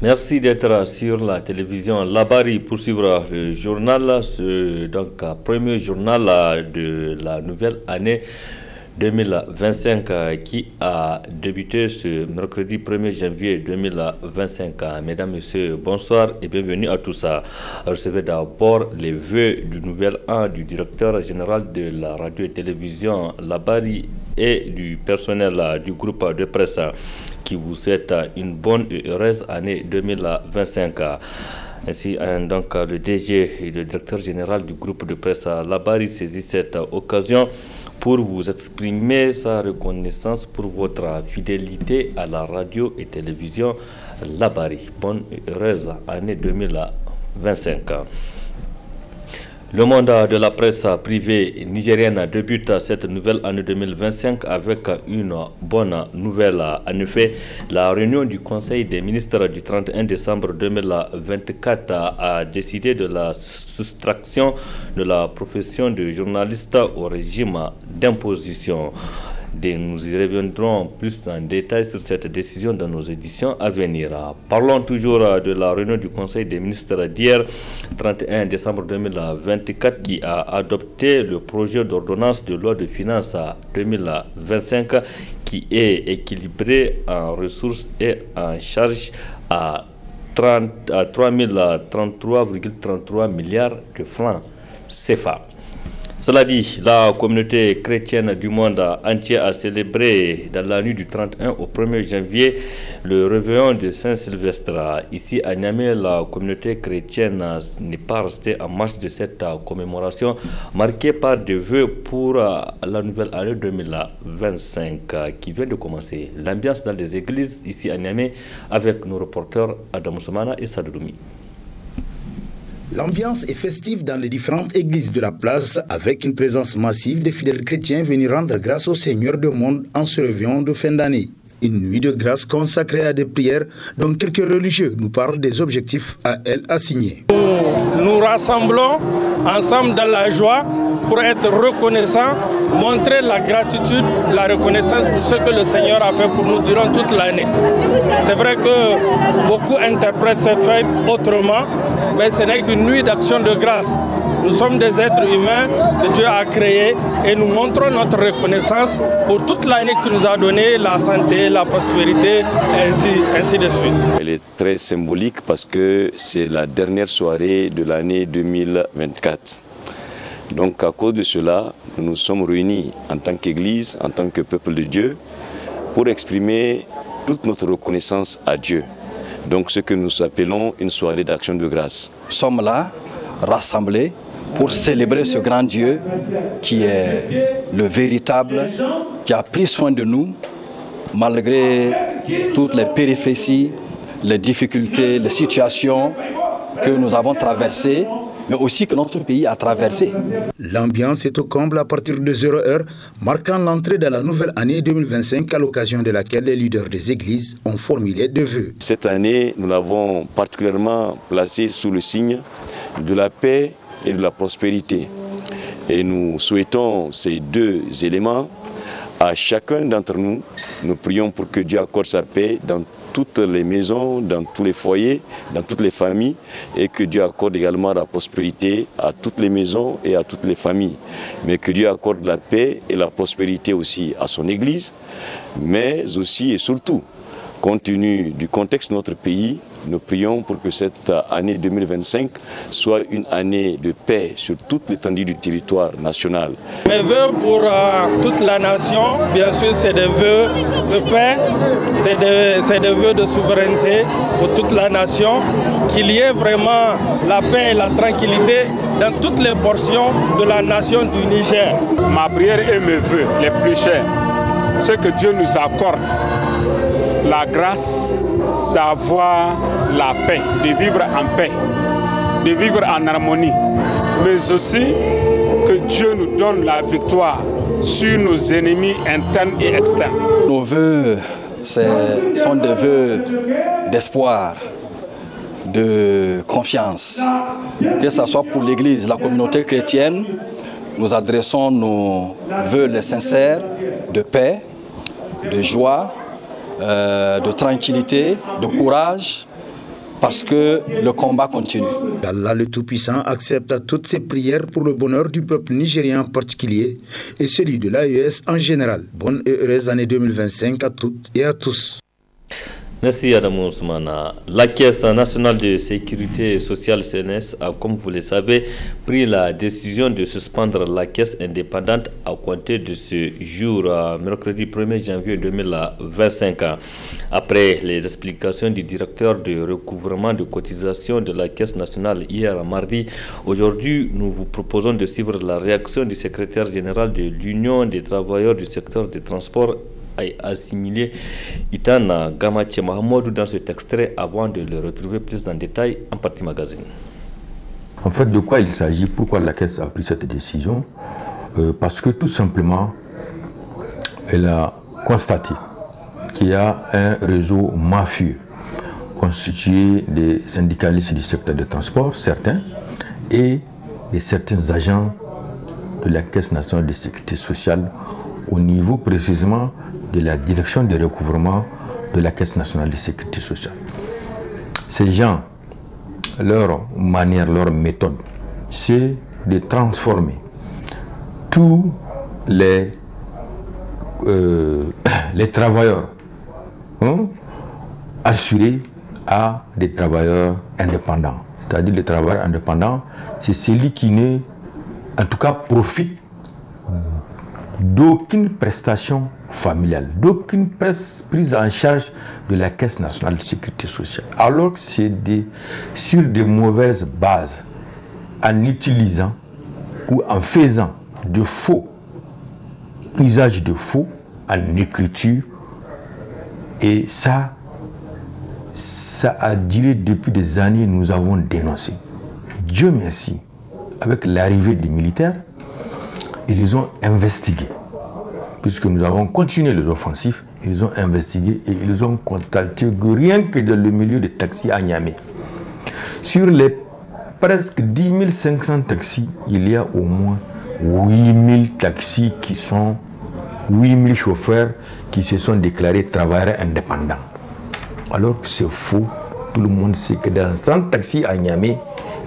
Merci d'être sur la télévision Labari pour suivre le journal, donc premier journal de la nouvelle année 2025 qui a débuté ce mercredi 1er janvier 2025. Mesdames, Messieurs, bonsoir et bienvenue à tous. Recevez d'abord les vœux du nouvel an du directeur général de la radio et télévision Labari et du personnel du groupe de presse qui vous souhaite une bonne et heureuse année 2025. Ainsi, donc, le DG et le directeur général du groupe de presse Labari saisit cette occasion pour vous exprimer sa reconnaissance pour votre fidélité à la radio et télévision Labari. Bonne et heureuse année 2025. Le monde de la presse privée nigérienne débute cette nouvelle année 2025 avec une bonne nouvelle. En effet, la réunion du Conseil des ministres du 31 décembre 2024 a décidé de la soustraction de la profession de journaliste au régime d'imposition. Nous y reviendrons plus en détail sur cette décision dans nos éditions à venir. Parlons toujours de la réunion du Conseil des ministres d'hier, 31 décembre 2024, qui a adopté le projet d'ordonnance de loi de finances 2025 qui est équilibré en ressources et en charges à 3033,33 milliards de francs CFA. Cela dit, la communauté chrétienne du monde entier a célébré dans la nuit du 31 au 1er janvier le réveillon de Saint-Sylvestre. Ici à Niamey, la communauté chrétienne n'est pas restée en marge de cette commémoration marquée par des vœux pour la nouvelle année 2025 qui vient de commencer. L'ambiance dans les églises ici à Niamey avec nos reporters Adam Soumana et Sadoudoumi. L'ambiance est festive dans les différentes églises de la place avec une présence massive des fidèles chrétiens venus rendre grâce au Seigneur du monde en ce réveillon de fin d'année. Une nuit de grâce consacrée à des prières dont quelques religieux nous parlent des objectifs à elles assignés. Nous rassemblons ensemble dans la joie pour être reconnaissants, montrer la gratitude, la reconnaissance pour ce que le Seigneur a fait pour nous durant toute l'année. C'est vrai que beaucoup interprètent cette fête autrement, mais ce n'est qu'une nuit d'action de grâce. Nous sommes des êtres humains que Dieu a créés et nous montrons notre reconnaissance pour toute l'année qu'il nous a donné, la santé, la prospérité, ainsi de suite. Elle est très symbolique parce que c'est la dernière soirée de l'année 2024. Donc à cause de cela, nous nous sommes réunis en tant qu'Église, en tant que peuple de Dieu, pour exprimer toute notre reconnaissance à Dieu. Donc ce que nous appelons une soirée d'action de grâce. Nous sommes là, rassemblés, pour célébrer ce grand Dieu qui est le véritable, qui a pris soin de nous, malgré toutes les péripéties, les difficultés, les situations que nous avons traversées, mais aussi que notre pays a traversé. L'ambiance est au comble à partir de 0h, marquant l'entrée de la nouvelle année 2025 à l'occasion de laquelle les leaders des églises ont formulé des vœux. Cette année, nous l'avons particulièrement placée sous le signe de la paix et de la prospérité. Et nous souhaitons ces deux éléments à chacun d'entre nous. Nous prions pour que Dieu accorde sa paix dans toutes les maisons, dans tous les foyers, dans toutes les familles, et que Dieu accorde également la prospérité à toutes les maisons et à toutes les familles. Mais que Dieu accorde la paix et la prospérité aussi à son Église, mais aussi et surtout, compte tenu du contexte de notre pays, nous prions pour que cette année 2025 soit une année de paix sur toute l'étendue du territoire national. Mes vœux pour toute la nation, bien sûr, c'est des vœux de paix, c'est des vœux de souveraineté pour toute la nation, qu'il y ait vraiment la paix et la tranquillité dans toutes les portions de la nation du Niger. Ma prière et mes vœux les plus chers, c'est que Dieu nous accorde la grâce d'avoir la paix, de vivre en paix, de vivre en harmonie, mais aussi que Dieu nous donne la victoire sur nos ennemis internes et externes. Nos vœux sont des vœux d'espoir, de confiance, que ce soit pour l'Église, la communauté chrétienne. Nous adressons nos vœux les sincères de paix, de joie, de tranquillité, de courage, parce que le combat continue. Allah le Tout-Puissant accepte toutes ces prières pour le bonheur du peuple nigérien en particulier et celui de l'AES en général. Bonne et heureuse année 2025 à toutes et à tous. Merci Adamou Ousmana. La Caisse nationale de sécurité sociale CNS a, comme vous le savez, pris la décision de suspendre la caisse indépendante à compter de ce jour, mercredi 1er janvier 2025. Après les explications du directeur de recouvrement de cotisation de la Caisse nationale hier mardi, aujourd'hui nous vous proposons de suivre la réaction du secrétaire général de l'Union des travailleurs du secteur des transports assimilé Itana Gamache Mahamadou dans cet extrait avant de le retrouver plus en détail en partie magazine. En fait, de quoi il s'agit? Pourquoi la Caisse a pris cette décision? Parce que tout simplement, elle a constaté qu'il y a un réseau mafieux constitué des syndicalistes du secteur de transport, certains, et de certains agents de la Caisse nationale de sécurité sociale au niveau précisément de la direction de recouvrement de la Caisse nationale de sécurité sociale. Ces gens, leur manière, leur méthode, c'est de transformer tous les travailleurs assurés à des travailleurs indépendants. C'est-à-dire les travailleurs indépendants, c'est celui qui ne, en tout cas, profite d'aucune prestation familiale, d'aucune prise en charge de la Caisse nationale de sécurité sociale. Alors que c'est sur de mauvaises bases, en utilisant ou en faisant de faux, usage de faux en écriture. Et ça a duré depuis des années, nous avons dénoncé. Dieu merci, avec l'arrivée des militaires, ils ont investigué. Puisque nous avons continué les offensifs, ils ont investigué et ils ont constaté que rien que dans le milieu des taxis à Niamey, sur les presque 10 500 taxis, il y a au moins 8 000 taxis qui sont, 8 000 chauffeurs qui se sont déclarés travailleurs indépendants. Alors que c'est faux, tout le monde sait que dans 100 taxis à Niamey,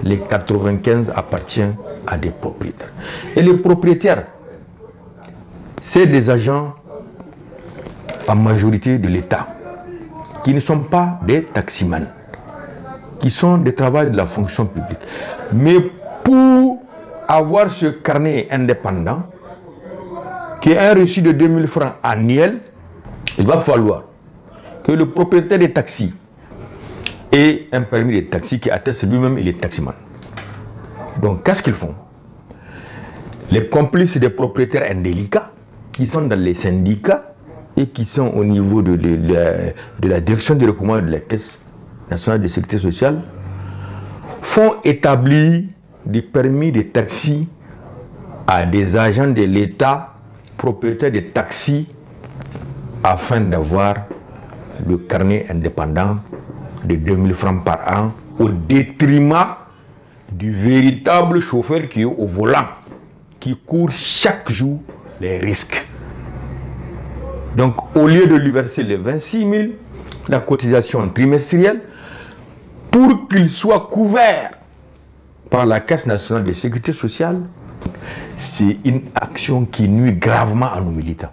les 95 appartiennent à des propriétaires. Et les propriétaires, c'est des agents en majorité de l'État, qui ne sont pas des taximans, qui sont des travailleurs de la fonction publique. Mais pour avoir ce carnet indépendant, qui est un reçu de 2000 francs annuel, il va falloir que le propriétaire des taxis ait un permis de taxi qui atteste lui-même il est taximan. Donc qu'est-ce qu'ils font? Les complices des propriétaires indélicats qui sont dans les syndicats et qui sont au niveau de la direction de recouvrement de la Caisse nationale de sécurité sociale font établir des permis de taxi à des agents de l'État propriétaires de taxis afin d'avoir le carnet indépendant de 2000 francs par an au détriment du véritable chauffeur qui est au volant, qui court chaque jour les risques. Donc au lieu de lui verser les 26 000, la cotisation trimestrielle, pour qu'il soit couvert par la Caisse nationale de sécurité sociale, c'est une action qui nuit gravement à nos militants.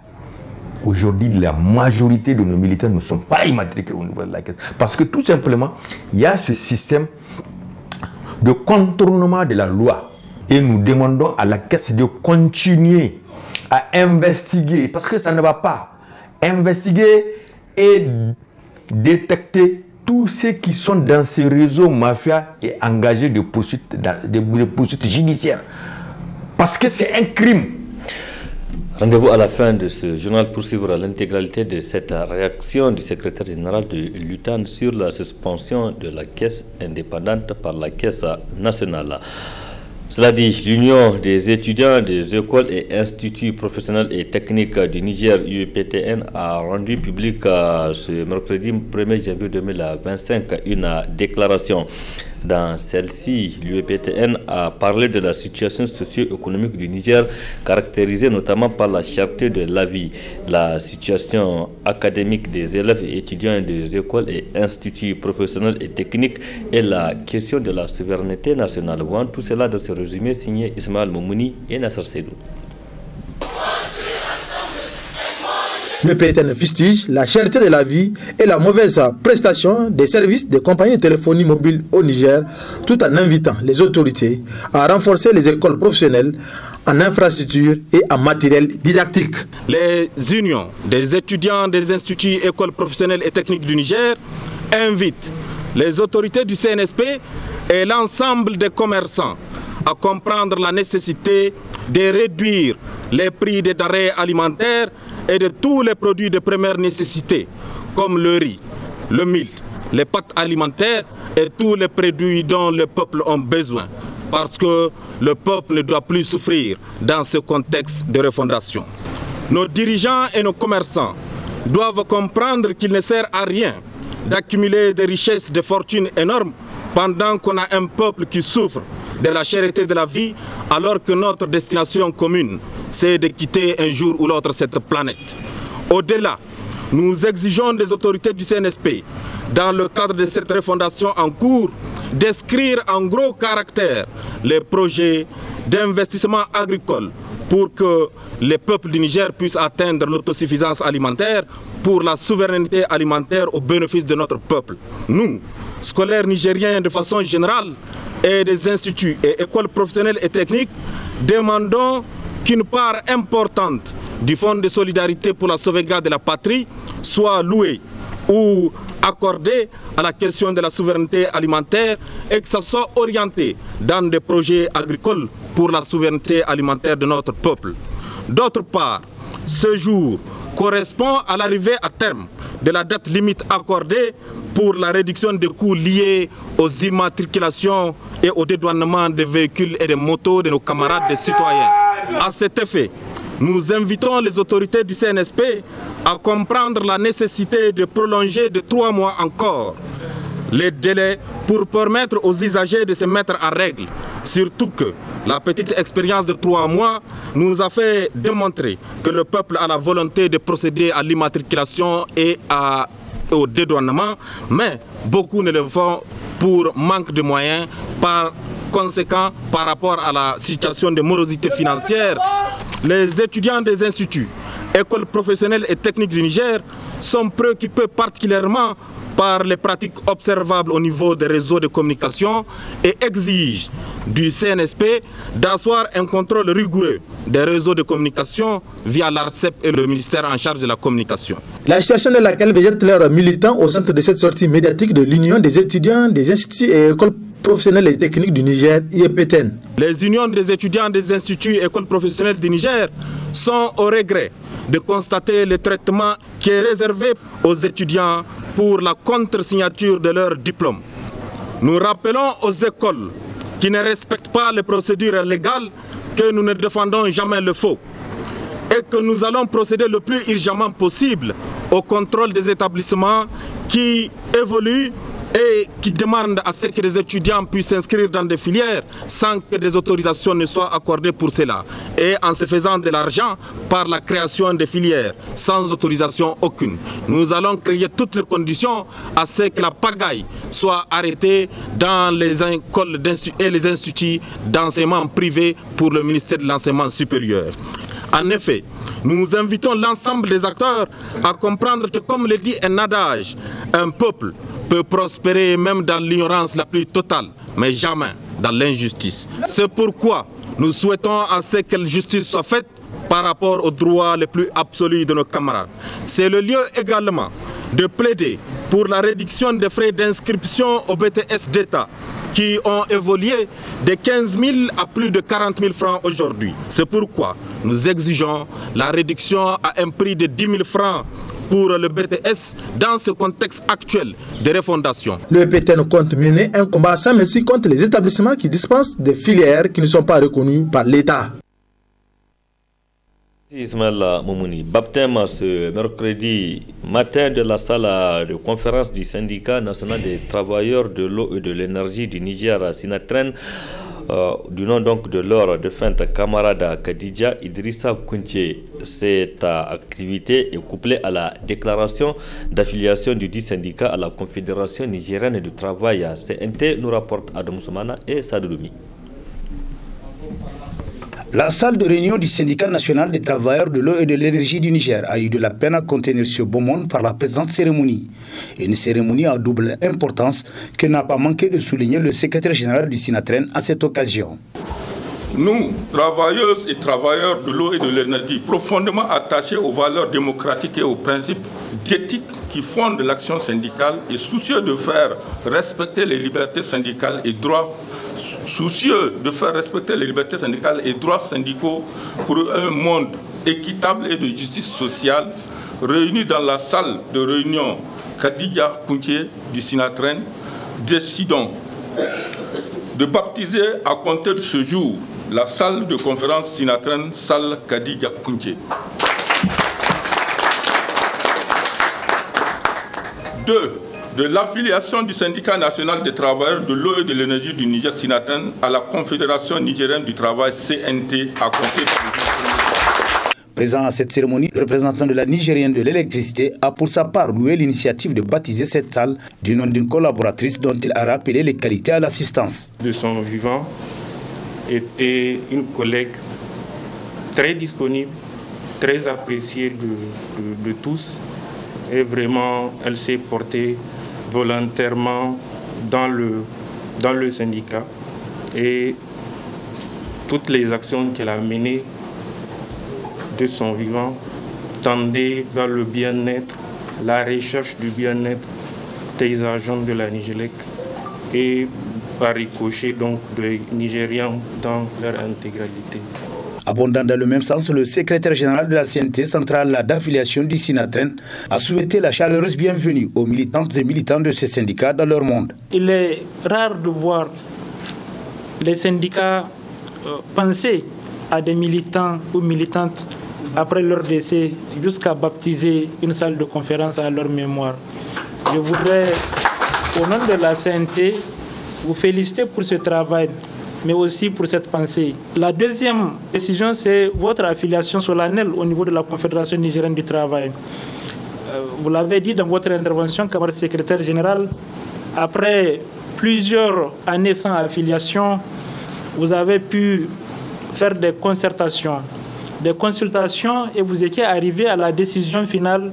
Aujourd'hui, la majorité de nos militants ne sont pas immatriculés au niveau de la Caisse. Parce que tout simplement, il y a ce système de contournement de la loi. Et nous demandons à la Caisse de continuer à investiguer, parce que ça ne va pas, investiguer et détecter tous ceux qui sont dans ce réseau mafia et engagés de poursuites judiciaires. Parce que c'est un crime. Rendez-vous à la fin de ce journal pour suivre l'intégralité de cette réaction du secrétaire général de l'UTAN sur la suspension de la caisse indépendante par la Caisse nationale. Cela dit, l'Union des étudiants des écoles et instituts professionnels et techniques du Niger, UEPTN, a rendu public ce mercredi 1er janvier 2025 une déclaration. Dans celle-ci, l'UEPTN a parlé de la situation socio-économique du Niger, caractérisée notamment par la cherté de la vie, la situation académique des élèves et étudiants des écoles et instituts professionnels et techniques et la question de la souveraineté nationale. Voyons tout cela dans ce résumé signé Ismaël Moumouni et Nasser Seydou. Le PTN fustige la cherté de la vie et la mauvaise prestation des services des compagnies de téléphonie mobile au Niger, tout en invitant les autorités à renforcer les écoles professionnelles en infrastructures et en matériel didactique. Les unions des étudiants des instituts écoles professionnelles et techniques du Niger invitent les autorités du CNSP et l'ensemble des commerçants à comprendre la nécessité de réduire les prix des denrées alimentaires et de tous les produits de première nécessité, comme le riz, le mil, les pâtes alimentaires et tous les produits dont le peuple a besoin, parce que le peuple ne doit plus souffrir dans ce contexte de refondation. Nos dirigeants et nos commerçants doivent comprendre qu'il ne sert à rien d'accumuler des richesses, des fortunes énormes, pendant qu'on a un peuple qui souffre de la cherté de la vie, alors que notre destination commune, c'est de quitter un jour ou l'autre cette planète. Au-delà, nous exigeons des autorités du CNSP, dans le cadre de cette refondation en cours, d'inscrire en gros caractère les projets d'investissement agricole pour que les peuples du Niger puissent atteindre l'autosuffisance alimentaire pour la souveraineté alimentaire au bénéfice de notre peuple. Nous, scolaires nigériens de façon générale, et des instituts et écoles professionnelles et techniques, demandons qu'une part importante du Fonds de solidarité pour la sauvegarde de la patrie soit louée ou accordée à la question de la souveraineté alimentaire et que ça soit orienté dans des projets agricoles pour la souveraineté alimentaire de notre peuple. D'autre part, ce jour correspond à l'arrivée à terme de la date limite accordée pour la réduction des coûts liés aux immatriculations et au dédouanement des véhicules et des motos de nos camarades des citoyens. À cet effet, nous invitons les autorités du CNSP à comprendre la nécessité de prolonger de 3 mois encore les délais pour permettre aux usagers de se mettre en règle. Surtout que la petite expérience de 3 mois nous a fait démontrer que le peuple a la volonté de procéder à l'immatriculation et au dédouanement, mais beaucoup ne le font pour manque de moyens. Par conséquent, par rapport à la situation de morosité financière, les étudiants des instituts, écoles professionnelles et techniques du Niger sont préoccupés particulièrement par les pratiques observables au niveau des réseaux de communication et exigent du CNSP d'asseoir un contrôle rigoureux des réseaux de communication via l'ARCEP et le ministère en charge de la communication. La situation dans laquelle végètent leurs militants au centre de cette sortie médiatique de l'Union des étudiants des instituts et écoles professionnelles et techniques du Niger, IEPTN. Les unions des étudiants des instituts et écoles professionnelles du Niger sont au regret de constater le traitement qui est réservé aux étudiants pour la contre-signature de leur diplôme. Nous rappelons aux écoles qui ne respectent pas les procédures légales que nous ne défendons jamais le faux et que nous allons procéder le plus urgemment possible au contrôle des établissements qui évoluent et qui demandent à ce que les étudiants puissent s'inscrire dans des filières sans que des autorisations ne soient accordées pour cela. Et en se faisant de l'argent par la création des filières sans autorisation aucune. Nous allons créer toutes les conditions à ce que la pagaille soit arrêtée dans les écoles et les instituts d'enseignement privé pour le ministère de l'Enseignement supérieur. En effet, nous invitons l'ensemble des acteurs à comprendre que, comme le dit un adage, un peuple peut prospérer même dans l'ignorance la plus totale, mais jamais dans l'injustice. C'est pourquoi nous souhaitons à ce que la justice soit faite par rapport aux droits les plus absolus de nos camarades. C'est le lieu également de plaider pour la réduction des frais d'inscription au BTS d'État qui ont évolué de 15 000 à plus de 40 000 francs aujourd'hui. C'est pourquoi nous exigeons la réduction à un prix de 10 000 francs pour le BTS dans ce contexte actuel de refondation. Le PTN compte mener un combat sans merci contre les établissements qui dispensent des filières qui ne sont pas reconnues par l'État. Ismaël Moumouni, baptême ce mercredi matin de la salle de conférence du syndicat national des travailleurs de l'eau et de l'énergie du Niger à Sinatren, du nom donc de leur défunte camarade Kadija Idrissa Kounché. Cette activité est couplée à la déclaration d'affiliation du dit syndicat à la Confédération nigérienne du travail CNT, nous rapporte Adam Soumana et Sadoudoumi. La salle de réunion du syndicat national des travailleurs de l'eau et de l'énergie du Niger a eu de la peine à contenir ce beau monde par la présente cérémonie. Une cérémonie à double importance que n'a pas manqué de souligner le secrétaire général du Sinatren à cette occasion. Nous, travailleuses et travailleurs de l'eau et de l'énergie, profondément attachés aux valeurs démocratiques et aux principes d'éthique qui fondent l'action syndicale et soucieux de faire respecter les libertés syndicales et droits syndicaux pour un monde équitable et de justice sociale, réunis dans la salle de réunion Kadija Kounché du Sinatren, décidons de baptiser à compter de ce jour la salle de conférence Sinatren, salle Kadija Kounché. 2. De l'affiliation du syndicat national des travailleurs de l'eau et de l'énergie du Niger Sinatren à la Confédération nigérienne du travail CNT à compter de... Présent à cette cérémonie, le représentant de la Nigérienne de l'électricité a pour sa part loué l'initiative de baptiser cette salle du nom d'une collaboratrice dont il a rappelé les qualités à l'assistance. De son vivant, était une collègue très disponible, très appréciée de tous, et vraiment elle s'est portée volontairement dans le syndicat, et toutes les actions qu'elle a menées de son vivant tendaient vers le bien-être, la recherche du bien-être des agents de la Nigélec et par ricochet donc des Nigérians dans leur intégralité. Abondant dans le même sens, le secrétaire général de la CNT centrale d'affiliation du Sinatren a souhaité la chaleureuse bienvenue aux militantes et militants de ces syndicats dans leur monde. Il est rare de voir les syndicats penser à des militants ou militantes après leur décès jusqu'à baptiser une salle de conférence à leur mémoire. Je voudrais, au nom de la CNT, vous féliciter pour ce travail, mais aussi pour cette pensée. La deuxième décision, c'est votre affiliation solennelle au niveau de la Confédération nigérienne du travail. Vous l'avez dit dans votre intervention, camarade secrétaire général, après plusieurs années sans affiliation, vous avez pu faire des concertations, des consultations, et vous étiez arrivé à la décision finale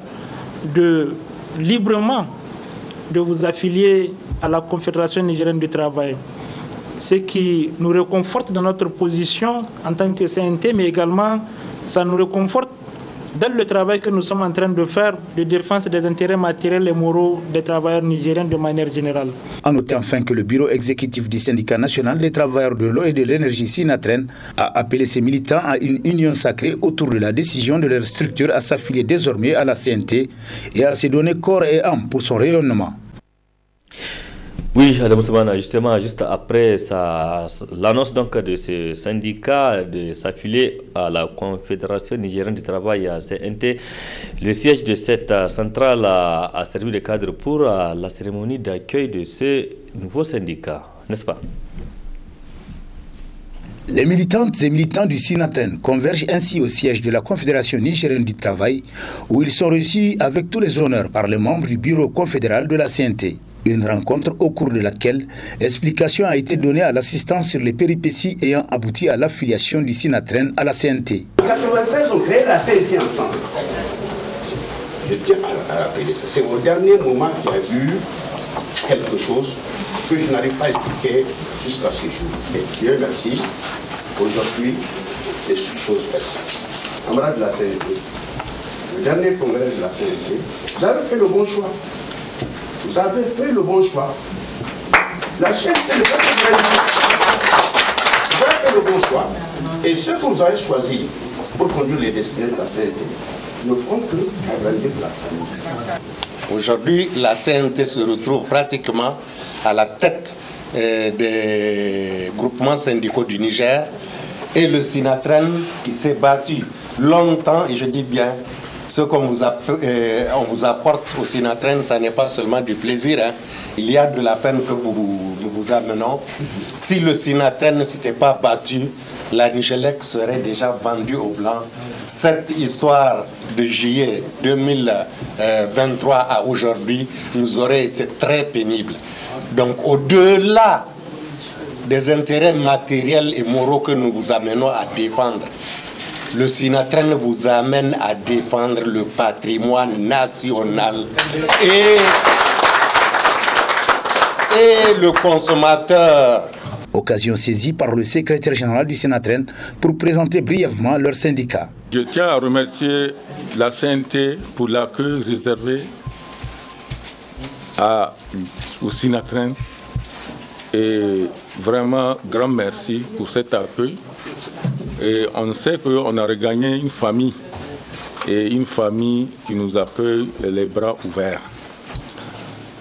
de librement de vous affilier à la Confédération nigérienne du travail. Ce qui nous réconforte dans notre position en tant que CNT, mais également ça nous réconforte dans le travail que nous sommes en train de faire de défense des intérêts matériels et moraux des travailleurs nigériens de manière générale. En notant enfin que le bureau exécutif du syndicat national des travailleurs de l'eau et de l'énergie Sinatren a appelé ses militants à une union sacrée autour de la décision de leur structure à s'affilier désormais à la CNT et à se donner corps et âme pour son rayonnement. Oui, Adam Soumana, justement, juste après l'annonce donc de ce syndicat de s'affilier à la Confédération nigérienne du travail à CNT, le siège de cette centrale a servi de cadre pour la cérémonie d'accueil de ce nouveau syndicat, n'est-ce pas? Les militantes et militants du Sinatren convergent ainsi au siège de la Confédération nigérienne du travail, où ils sont reçus avec tous les honneurs par les membres du bureau confédéral de la CNT. Une rencontre au cours de laquelle explication a été donnée à l'assistance sur les péripéties ayant abouti à l'affiliation du Sinatren à la CNT. En 1996, on crée la CNT ensemble. Je tiens à rappeler ça. C'est au dernier moment qu'il y a eu quelque chose que je n'arrive pas à expliquer jusqu'à ce jour. Et Dieu merci, aujourd'hui, c'est chose faite. Camarades de la CNT, le dernier congrès de la CNT, vous avez fait le bon choix. Vous avez fait le bon choix. La chaîne, c'est le bon choix. Vous avez fait le bon choix. Et ceux que vous avez choisis pour conduire les destinées de la CNT ne feront que agrandir la famille. Aujourd'hui, la CNT se retrouve pratiquement à la tête des groupements syndicaux du Niger et le Sinatren qui s'est battu longtemps, et je dis bien, ce qu'on vous, on vous apporte au Sinatren, ça n'est pas seulement du plaisir, hein. Il y a de la peine que nous vous amenons. Si le Sinatren ne s'était pas battu, la Nigélec serait déjà vendue au blanc. Cette histoire de juillet 2023 à aujourd'hui nous aurait été très pénible. Donc au-delà des intérêts matériels et moraux que nous vous amenons à défendre, le Sinatren vous amène à défendre le patrimoine national et le consommateur. Occasion saisie par le secrétaire général du Sinatren pour présenter brièvement leur syndicat. Je tiens à remercier la CNT pour l'accueil réservé au Sinatren et vraiment grand merci pour cet accueil. Et on sait qu'on a regagné une famille, et une famille qui nous accueille les bras ouverts.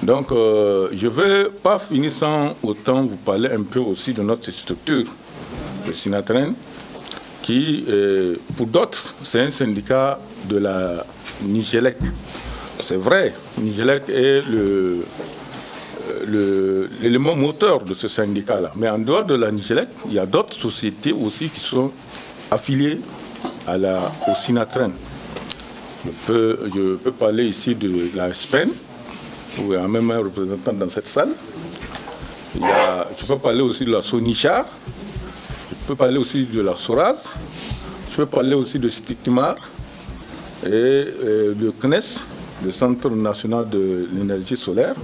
Donc je ne vais pas finir sans autant vous parler un peu aussi de notre structure, le Sinatren, qui pour d'autres c'est un syndicat de la Nigélec. C'est vrai, Nigélec est l'élément moteur de ce syndicat-là. Mais en dehors de la Nigélec, il y a d'autres sociétés aussi qui sont affiliées au Sinatren. Je peux parler ici de la SPEN, où il y a même un représentant dans cette salle. Je peux parler aussi de la Sonichar, je peux parler aussi de la Soraz, je peux parler aussi de Stikmar et de CNES, le Centre national de l'énergie solaire.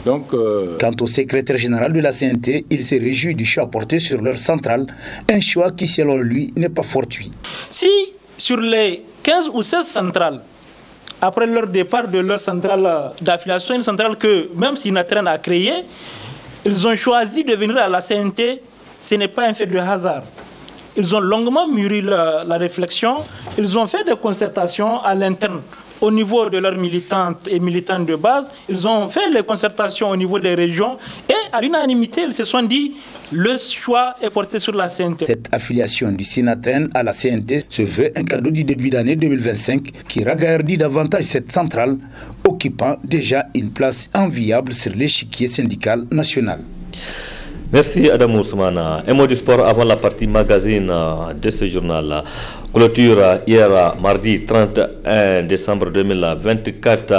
Donc, quant au secrétaire général de la CNT, il s'est réjoui du choix porté sur leur centrale, un choix qui selon lui n'est pas fortuit. Si sur les 15 ou 16 centrales, après leur départ de leur centrale d'affiliation, une centrale que même Sinatren a créée, ils ont choisi de venir à la CNT, ce n'est pas un fait de hasard. Ils ont longuement mûri la réflexion, ils ont fait des concertations à l'interne. Au niveau de leurs militantes et militants de base, ils ont fait les concertations au niveau des régions et à l'unanimité, ils se sont dit le choix est porté sur la CNT. Cette affiliation du Sinatren à la CNT se veut un cadeau du début d'année 2025 qui ragaillardit davantage cette centrale, occupant déjà une place enviable sur l'échiquier syndical national. Merci Adam Ousmane. Un mot du sport avant la partie magazine de ce journal. Clôture hier mardi 31 décembre 2024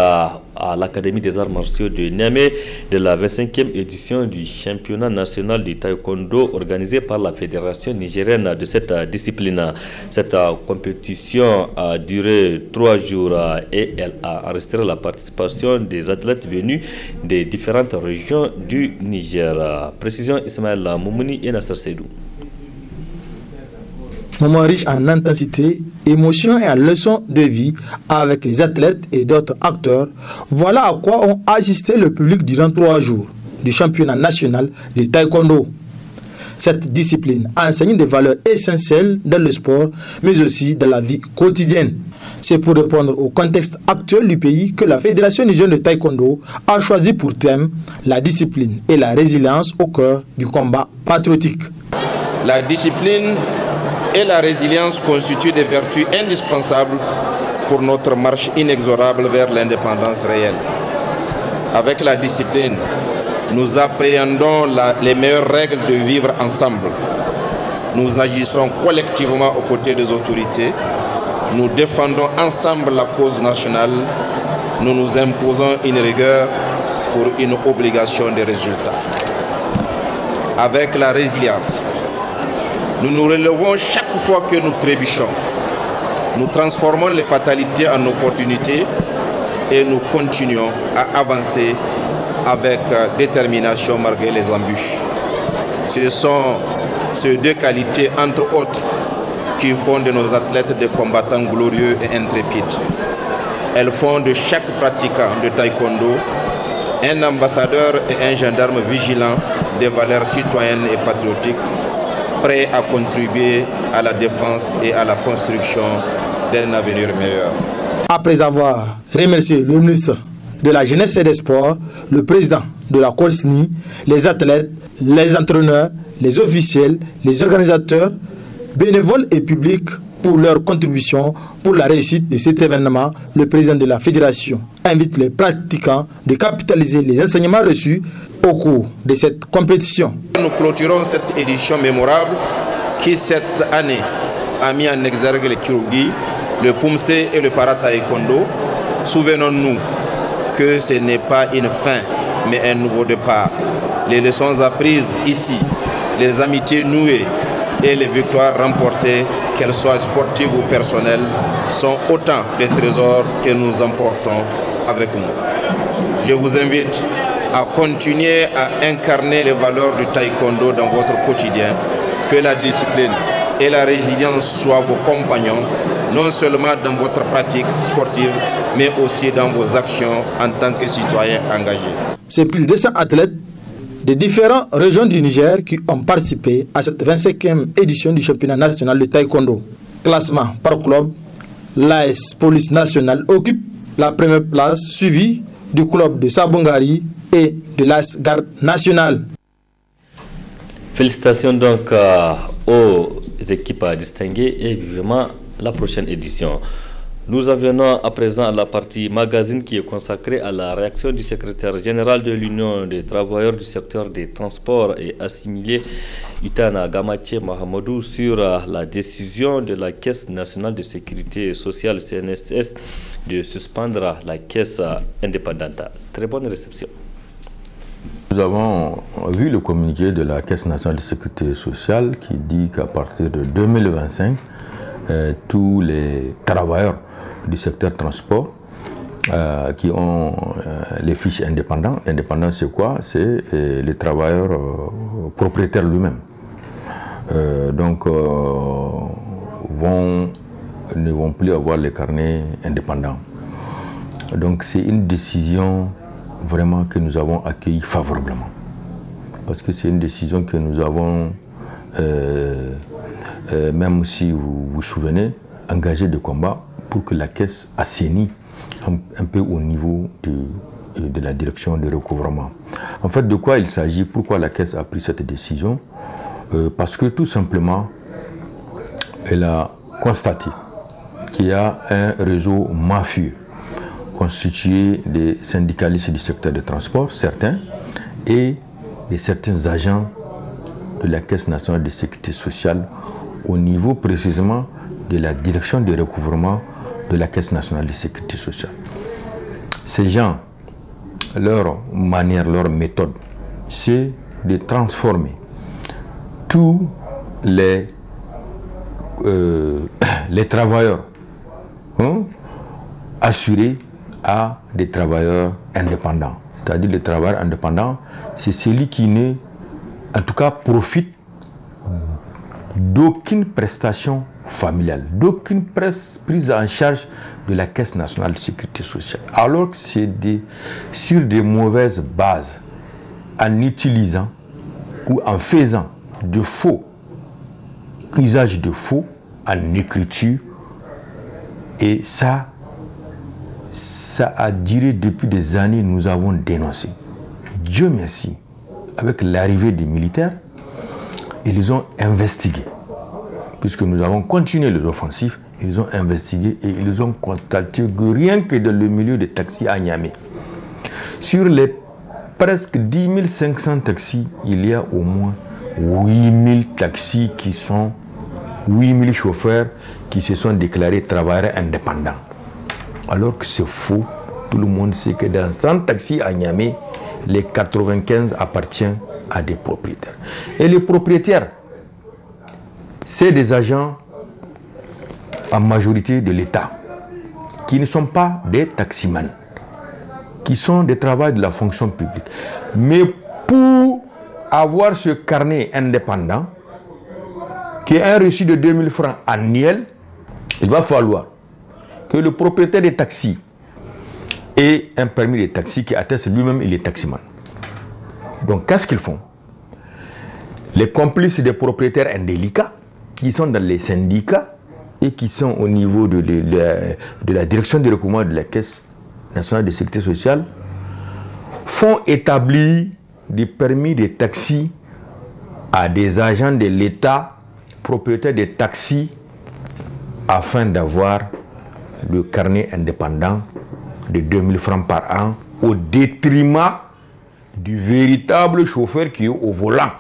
à l'Académie des arts martiaux de Niamey de la 25e édition du championnat national du taekwondo organisé par la fédération nigérienne de cette discipline. Cette compétition a duré 3 jours et elle a enregistré la participation des athlètes venus des différentes régions du Niger. Précision Ismaël Moumouni et Nasser Seydou. Moment riche en intensité, émotion et en leçons de vie avec les athlètes et d'autres acteurs, voilà à quoi ont assisté le public durant 3 jours du championnat national de taekwondo. Cette discipline enseigne des valeurs essentielles dans le sport, mais aussi dans la vie quotidienne. C'est pour répondre au contexte actuel du pays que la Fédération nigérienne de taekwondo a choisi pour thème la discipline et la résilience au cœur du combat patriotique. La discipline et la résilience constituent des vertus indispensables pour notre marche inexorable vers l'indépendance réelle. Avec la discipline, nous appréhendons les meilleures règles de vivre ensemble. Nous agissons collectivement aux côtés des autorités. Nous défendons ensemble la cause nationale. Nous nous imposons une rigueur pour une obligation de résultat. Avec la résilience, nous nous relevons chaque fois que nous trébuchons. Nous transformons les fatalités en opportunités et nous continuons à avancer avec détermination malgré les embûches. Ce sont ces 2 qualités, entre autres, qui font de nos athlètes des combattants glorieux et intrépides. Elles font de chaque pratiquant de taekwondo un ambassadeur et un gendarme vigilant des valeurs citoyennes et patriotiques, prêt à contribuer à la défense et à la construction d'un avenir meilleur. Après avoir remercié le ministre de la Jeunesse et des Sports, le président de la COSNI, les athlètes, les entraîneurs, les officiels, les organisateurs, bénévoles et publics, pour leur contribution pour la réussite de cet événement. Le président de la fédération invite les pratiquants de capitaliser les enseignements reçus au cours de cette compétition. Nous clôturons cette édition mémorable qui cette année a mis en exergue le Kirugi, le Pumse et le Para Taekwondo. Souvenons-nous que ce n'est pas une fin mais un nouveau départ. Les leçons apprises ici, les amitiés nouées et les victoires remportées, qu'elles soient sportives ou personnelles, sont autant de trésors que nous emportons avec nous. Je vous invite à continuer à incarner les valeurs du taekwondo dans votre quotidien, que la discipline et la résilience soient vos compagnons, non seulement dans votre pratique sportive, mais aussi dans vos actions en tant que citoyens engagés. C'est plus de 200 athlètes de différentes régions du Niger qui ont participé à cette 25e édition du championnat national de taekwondo. Classement par club, l'AS Police Nationale occupe la première place, suivie du club de Sabongari et de l'AS Garde Nationale. Félicitations donc aux équipes distinguées et vivement la prochaine édition. Nous en venons à présent à la partie magazine qui est consacrée à la réaction du secrétaire général de l'Union des travailleurs du secteur des transports et assimilés, Utana Gamache Mahamadou, sur la décision de la Caisse nationale de sécurité sociale CNSS de suspendre la caisse indépendante. Très bonne réception. Nous avons vu le communiqué de la Caisse nationale de sécurité sociale qui dit qu'à partir de 2025, tous les travailleurs du secteur transport qui ont les fiches indépendants. L'indépendant, c'est quoi? C'est les travailleurs propriétaires lui-même. Donc, ne vont plus avoir les carnets indépendants. Donc, c'est une décision vraiment que nous avons accueillie favorablement. Parce que c'est une décision que nous avons, même si vous vous souvenez, engagé de combat pour que la caisse assainisse un peu au niveau de la direction de recouvrement. En fait, de quoi il s'agit? Pourquoi la caisse a pris cette décision? Parce que tout simplement, elle a constaté qu'il y a un réseau mafieux constitué des syndicalistes du secteur des transports, certains, et de certains agents de la Caisse nationale de sécurité sociale au niveau précisément de la direction de recouvrement de la Caisse nationale de sécurité sociale. Ces gens, leur manière, leur méthode, c'est de transformer tous les travailleurs assurés à des travailleurs indépendants. C'est-à-dire les travailleurs indépendants, c'est celui qui ne, en tout cas, profite d'aucune prestation familiale, d'aucune prise en charge de la Caisse nationale de sécurité sociale. Alors que c'est sur des mauvaises bases, en utilisant ou en faisant de faux, usage de faux en écriture, et ça a duré depuis des années, nous avons dénoncé. Dieu merci, avec l'arrivée des militaires, ils ont investigué. Puisque nous avons continué les offensives, ils ont investigué et ils ont constaté que rien que dans le milieu des taxis à Niamey, sur les presque 10 500 taxis, il y a au moins 8 000 taxis qui sont, 8 000 chauffeurs qui se sont déclarés travailleurs indépendants. Alors que c'est faux, tout le monde sait que dans 100 taxis à Niamey, les 95 appartiennent à des propriétaires. Et les propriétaires, c'est des agents en majorité de l'État, qui ne sont pas des taximans, qui sont des travailleurs de la fonction publique. Mais pour avoir ce carnet indépendant, qui est un reçu de 2000 francs annuel, il va falloir que le propriétaire des taxis ait un permis de taxi qui atteste lui-même il est taximan. Donc qu'est-ce qu'ils font? Les complices des propriétaires indélicats, qui sont dans les syndicats et qui sont au niveau de la direction de recouvrement de la Caisse nationale de sécurité sociale, font établir des permis de taxi à des agents de l'État, propriétaires des taxis afin d'avoir le carnet indépendant de 2000 francs par an au détriment du véritable chauffeur qui est au volant,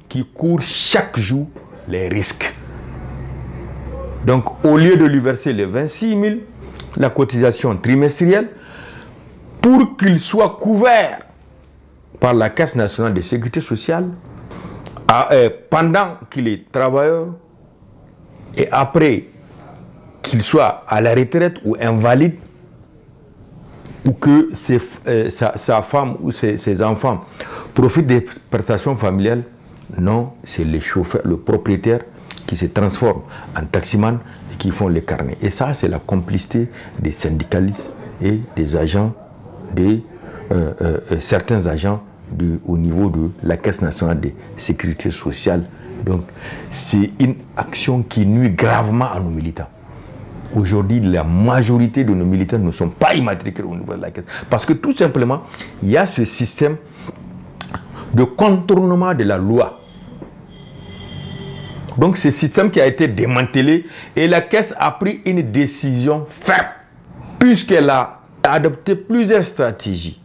qui court chaque jour les risques. Donc, au lieu de lui verser les 26 000, la cotisation trimestrielle, pour qu'il soit couvert par la Caisse nationale de sécurité sociale, pendant qu'il est travailleur et après qu'il soit à la retraite ou invalide, ou que sa femme ou ses enfants profitent des prestations familiales, non, c'est les chauffeurs, le propriétaire qui se transforme en taximan et qui font les carnets. Et ça, c'est la complicité des syndicalistes et des agents, certains agents au niveau de la Caisse nationale de sécurité sociale. Donc, c'est une action qui nuit gravement à nos militants. Aujourd'hui, la majorité de nos militants ne sont pas immatriculés au niveau de la Caisse. Parce que tout simplement, il y a ce système de contournement de la loi. Donc, ce système qui a été démantelé et la Caisse a pris une décision ferme, puisqu'elle a adopté plusieurs stratégies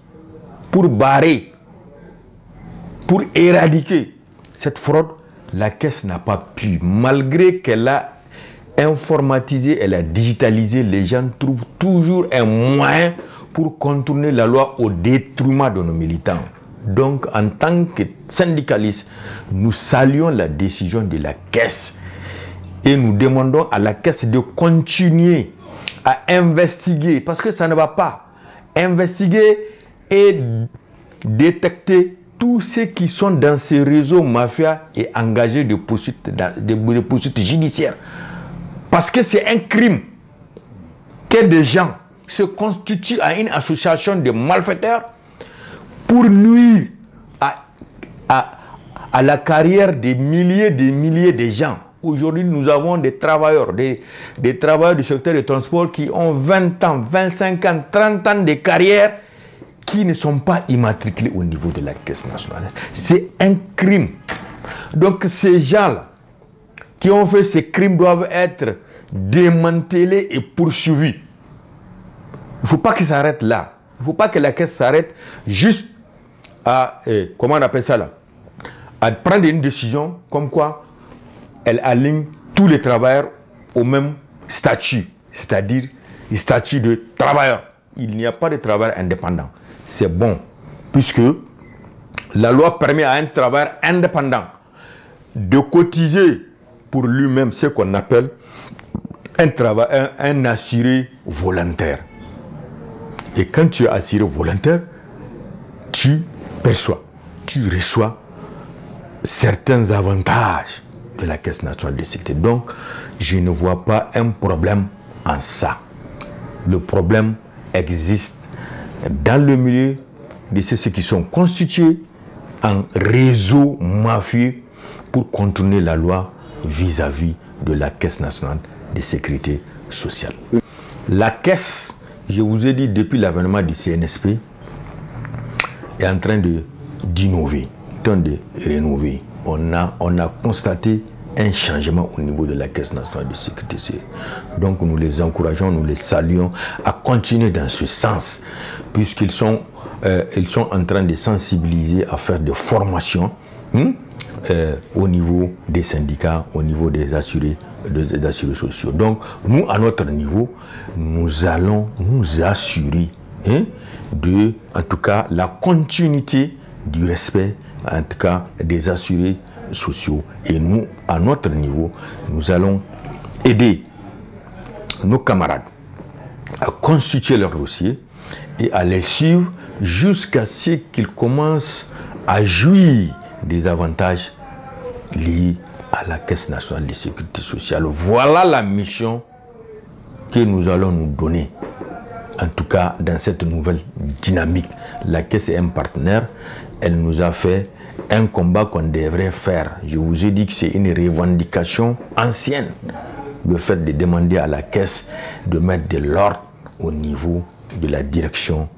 pour barrer, pour éradiquer cette fraude. La Caisse n'a pas pu, malgré qu'elle a informatisé, elle a digitalisé, les gens trouvent toujours un moyen pour contourner la loi au détriment de nos militants. Donc, en tant que syndicalistes, nous saluons la décision de la Caisse et nous demandons à la Caisse de continuer à investiguer, parce que ça ne va pas, investiguer et détecter tous ceux qui sont dans ces réseaux mafia et engagés de poursuites judiciaires. Parce que c'est un crime que des gens se constituent à une association de malfaiteurs pour nuire à la carrière des milliers de gens. Aujourd'hui, nous avons des travailleurs, des travailleurs du secteur du transport qui ont 20 ans, 25 ans, 30 ans de carrière qui ne sont pas immatriculés au niveau de la Caisse nationale. C'est un crime. Donc ces gens-là qui ont fait ces crimes doivent être démantelés et poursuivis. Il ne faut pas qu'ils s'arrêtent là. Il ne faut pas que la Caisse s'arrête juste à, comment on appelle ça là, à prendre une décision comme quoi elle aligne tous les travailleurs au même statut, c'est-à-dire le statut de travailleur. Il n'y a pas de travailleur indépendant. C'est bon, puisque la loi permet à un travailleur indépendant de cotiser pour lui-même ce qu'on appelle un assuré volontaire. Et quand tu es assuré volontaire, tu reçois certains avantages de la Caisse nationale de sécurité. Donc, je ne vois pas un problème en ça. Le problème existe dans le milieu de ceux qui sont constitués en réseau mafieux pour contourner la loi vis-à-vis de la Caisse nationale de sécurité sociale. La Caisse, je vous ai dit depuis l'avènement du CNSP, est en train d'innover, de rénover. On a constaté un changement au niveau de la Caisse nationale de sécurité sociale. Donc nous les encourageons, nous les saluons à continuer dans ce sens, puisqu'ils sont en train de sensibiliser à faire des formations au niveau des syndicats, au niveau des assurés sociaux. Donc nous, à notre niveau, nous allons nous assurer en tout cas, la continuité du respect, en tout cas, des assurés sociaux. Et nous, à notre niveau, nous allons aider nos camarades à constituer leur dossier et à les suivre jusqu'à ce qu'ils commencent à jouir des avantages liés à la Caisse nationale de sécurité sociale. Voilà la mission que nous allons nous donner. En tout cas, dans cette nouvelle dynamique, la Caisse est un partenaire. Elle nous a fait un combat qu'on devrait faire. Je vous ai dit que c'est une revendication ancienne. Le fait de demander à la Caisse de mettre de l'ordre au niveau de la direction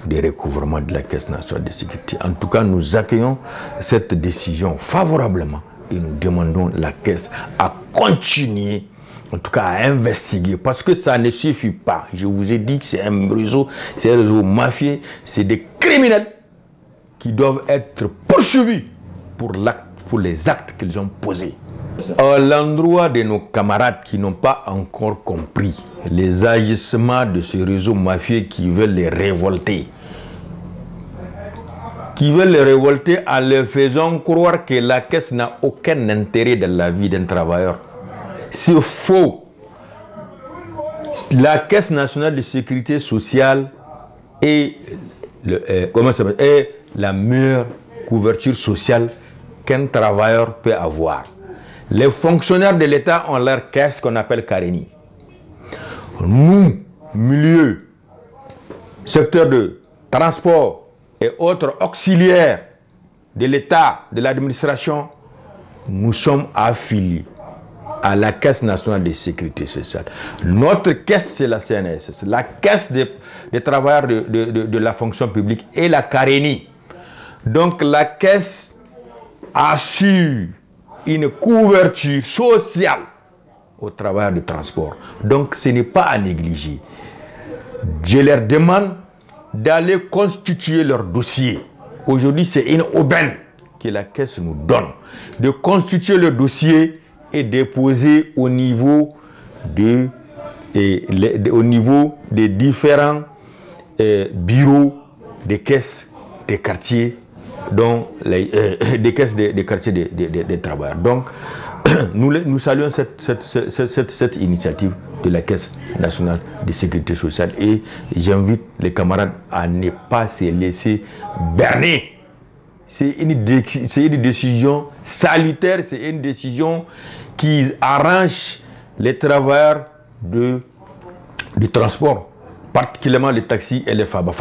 des recouvrements de la Caisse nationale de sécurité. En tout cas, nous accueillons cette décision favorablement et nous demandons à la Caisse à continuer en tout cas à investiguer, parce que ça ne suffit pas. Je vous ai dit que c'est un réseau mafieux, c'est des criminels qui doivent être poursuivis pour les actes qu'ils ont posés. À l'endroit de nos camarades qui n'ont pas encore compris les agissements de ce réseau mafieux qui veulent les révolter, en leur faisant croire que la caisse n'a aucun intérêt dans la vie d'un travailleur. C'est faux. La Caisse nationale de sécurité sociale est la meilleure couverture sociale qu'un travailleur peut avoir. Les fonctionnaires de l'État ont leur caisse qu'on appelle Carénie. Nous, milieu, secteur de transport et autres auxiliaires de l'État, de l'administration, nous sommes affiliés à la Caisse nationale de sécurité sociale. Notre caisse, c'est la CNSS, la caisse des travailleurs de la fonction publique et la Carénie. Donc la caisse assure une couverture sociale aux travailleurs du transport. Donc ce n'est pas à négliger. Je leur demande d'aller constituer leur dossier. Aujourd'hui, c'est une aubaine que la caisse nous donne, de constituer le dossier et déposer au niveau des différents bureaux des caisses des quartiers, dont des caisses des quartiers des travailleurs. Donc, nous saluons cette initiative de la Caisse nationale de sécurité sociale et j'invite les camarades à ne pas se laisser berner. C'est une décision salutaire, c'est une décision qui arrange les travailleurs du transport, particulièrement les taxis et les Faba.